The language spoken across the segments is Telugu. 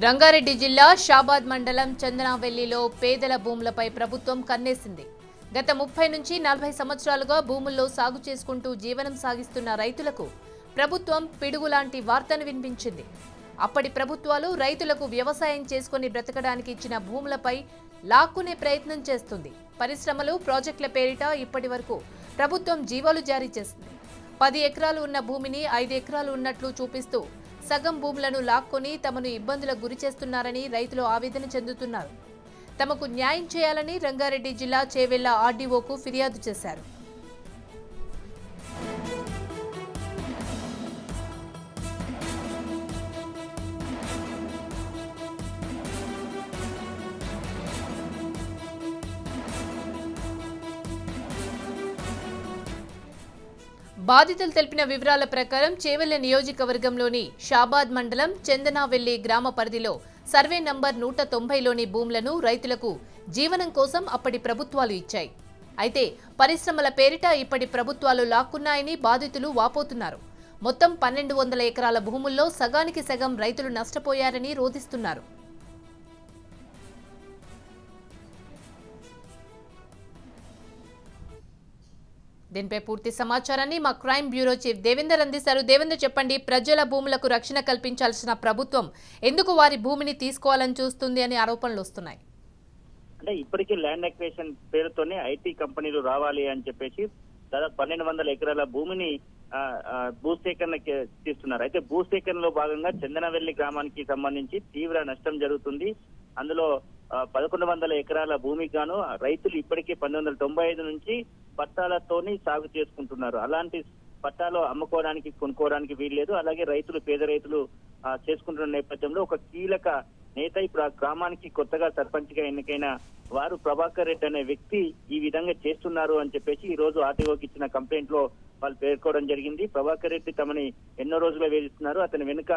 రంగారెడ్డి జిల్లా షాబాద్ మండలం చందనావెల్లిలో పేదల భూములపై ప్రభుత్వం కన్నేసింది. గత 30 నుంచి 40 సంవత్సరాలుగా భూముల్లో సాగు చేసుకుంటూ జీవనం సాగిస్తున్న రైతులకు ప్రభుత్వం పిడుగులాంటి వార్తను వినిపించింది. అప్పటి ప్రభుత్వాలు రైతులకు వ్యవసాయం చేసుకుని బ్రతకడానికి ఇచ్చిన భూములపై లాక్కునే ప్రయత్నం చేస్తుంది. పరిశ్రమలు, ప్రాజెక్టుల పేరిట ఇప్పటివరకు ప్రభుత్వం జీవోలు జారీ చేసింది. 10 ఎకరాలు ఉన్న భూమిని 5 ఎకరాలు ఉన్నట్లు చూపిస్తూ సగం భూములను లాక్కొని తమను ఇబ్బందులకు గురిచేస్తున్నారని రైతులు ఆవేదన చెందుతున్నారు. తమకు న్యాయం చేయాలని రంగారెడ్డి జిల్లా చేవెళ్ల ఆర్డీఓకు ఫిర్యాదు చేశారు. బాధితులు తెలిపిన వివరాల ప్రకారం చేవెళ్ల నియోజకవర్గంలోని షాబాద్ మండలం చందనావెల్లి గ్రామ పరిధిలో సర్వే నంబర్ 190లోని భూములను రైతులకు జీవనం కోసం అప్పటి ప్రభుత్వాలు ఇచ్చాయి. అయితే పరిశ్రమల పేరిట ఇప్పటి ప్రభుత్వాలు లాక్కున్నాయని బాధితులు వాపోతున్నారు. మొత్తం 1200 ఎకరాల భూముల్లో సగానికి సగం రైతులు నష్టపోయారని రోధిస్తున్నారు. దీనిపై పూర్తి సమాచారాన్ని మా క్రైమ్ బ్యూరో చీఫ్ దేవేందర్ అందిస్తారు. దేవేందర్, చెప్పండి, ప్రజల భూములకు రక్షణ కల్పించాల్సిన ప్రభుత్వం ఎందుకు వారి భూమిని తీసుకోవాలని చూస్తుంది అని ఆరోపణలు వస్తున్నాయి. అంటే ఇప్పటికీ ల్యాండ్ అక్విజిషన్ పేరుతోనే ఐటీ కంపెనీలు రావాలి అని చెప్పేసి దాదాపు 1200 ఎకరాల భూమిని భూసేకరణ తీస్తున్నారు. అయితే భూసేకరణలో భాగంగా చందనవెల్లి గ్రామానికి సంబంధించి తీవ్ర నష్టం జరుగుతుంది. అందులో 1100 ఎకరాల భూమికి గాను రైతులు ఇప్పటికీ 1995 నుంచి పట్టాలతోని సాగు చేసుకుంటున్నారు. అలాంటి పట్టాలు అమ్ముకోవడానికి, కొనుక్కోవడానికి వీల్లేదు. అలాగే రైతులు, పేద రైతులు చేసుకుంటున్న నేపథ్యంలో ఒక కీలక నేత ఇప్పుడు ఆ గ్రామానికి కొత్తగా సర్పంచ్ గా ఎన్నికైన వారు ప్రభాకర్ రెడ్డి అనే వ్యక్తి ఈ విధంగా చేస్తున్నారు అని చెప్పేసి ఈ రోజు ఆర్టీఓకి ఇచ్చిన కంప్లైంట్ లో వాళ్ళు పేర్కోవడం జరిగింది. ప్రభాకర్ రెడ్డి తమని ఎన్నో రోజులుగా వేధిస్తున్నారు. అతని వెనుక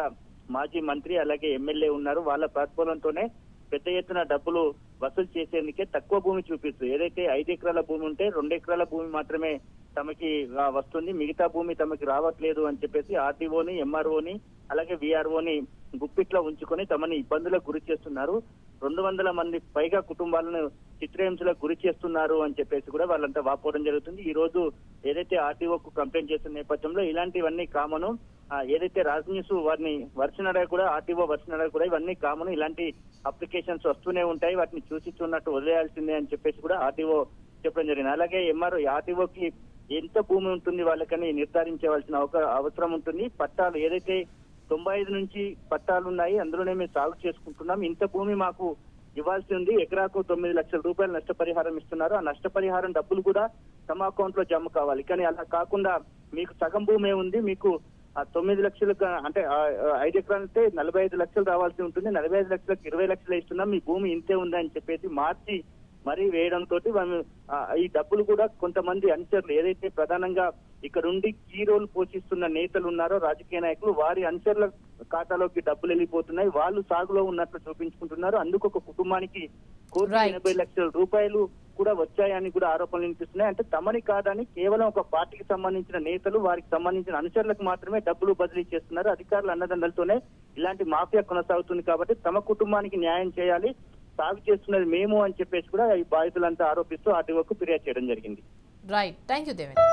మాజీ మంత్రి అలాగే ఎమ్మెల్యే ఉన్నారు. వాళ్ళ ప్రతిఫలంతోనే పెద్ద ఎత్తున డబ్బులు వసూలు చేసేందుకే తక్కువ భూమి చూపిస్తూ, ఏదైతే 5 ఎకరాల భూమి ఉంటే 2 ఎకరాల భూమి మాత్రమే తమకి వస్తుంది, మిగతా భూమి తమకి రావట్లేదు అని చెప్పేసి ఆర్టీఓని, ఎంఆర్ఓని అలాగే విఆర్ఓని గుప్పిట్లో ఉంచుకొని తమని ఇబ్బందులకు గురి చేస్తున్నారు. 200 మంది పైగా కుటుంబాలను చిత్రహింసలకు గురి చేస్తున్నారు అని చెప్పేసి కూడా వాళ్ళంతా వాపోవడం జరుగుతుంది. ఈ రోజు ఏదైతే ఆర్టీఓకు కంప్లైంట్ చేస్తున్న నేపథ్యంలో ఇలాంటివన్నీ కామను. ఏదైతే రాజ్ న్యూస్ వారిని వర్షనడ కూడా, ఆర్టీఓ వర్షనడ కూడా ఇవన్నీ కామను. ఇలాంటి అప్లికేషన్స్ వస్తూనే ఉంటాయి, వాటిని చూసి చూన్నట్టు వదిలేయాల్సిందే అని చెప్పేసి కూడా ఆర్టీఓ చెప్పడం జరిగింది. అలాగే ఎంఆర్ఓ, ఆర్టీఓకి ఎంత భూమి ఉంటుంది వాళ్ళకని నిర్ధారించవలసిన అవసరం ఉంటుంది. పట్టాలు ఏదైతే 95 నుంచి పట్టాలు ఉన్నాయి, అందులోనే మేము సాగు చేసుకుంటున్నాం, ఇంత భూమి మాకు ఇవ్వాల్సి ఉంది. ఎకరాకు 9 లక్షల రూపాయలు నష్టపరిహారం ఇస్తున్నారు. ఆ నష్టపరిహారం డబ్బులు కూడా తమ అకౌంట్ లో జమ కావాలి. కానీ అలా కాకుండా మీకు సగం భూమి ఉంది, మీకు 9 లక్షలు అంటే 5 ఎకరాలు అంటే 45 లక్షలు రావాల్సి ఉంటుంది, 45 లక్షలకు 20 లక్షలు ఇస్తున్నాం, మీ భూమి ఇంతే ఉంది అని చెప్పేసి మార్చి మరీ వేయడంతో ఈ డబ్బులు కూడా కొంతమంది అనుచరులు, ఏదైతే ప్రధానంగా ఇక్కడ ఉండి కీ రోల్ పోషిస్తున్న నేతలు ఉన్నారో, రాజకీయ నాయకులు, వారి అనుచరుల ఖాతాలోకి డబ్బులు వెళ్ళిపోతున్నాయి. వాళ్ళు సాగులో ఉన్నట్లు చూపించుకుంటున్నారు. అందుకు ఒక కుటుంబానికి 180 లక్షల రూపాయలు కూడా వచ్చాయని కూడా ఆరోపణలు వినిపిస్తున్నాయి. అంటే తమని కాదని కేవలం ఒక పార్టీకి సంబంధించిన నేతలు, వారికి సంబంధించిన అనుచరులకు మాత్రమే డబ్బులు బదిలీ చేస్తున్నారు. అధికారుల అండదండలతోనే ఇలాంటి మాఫియా కొనసాగుతుంది. కాబట్టి తమ కుటుంబానికి న్యాయం చేయాలి, సాగు చేస్తున్నది మేము అని చెప్పేసి కూడా ఈ బాధితులంతా ఆరోపిస్తూ ఆర్టీఓకు ఫిర్యాదు చేయడం జరిగింది. Right, thank you Devendra.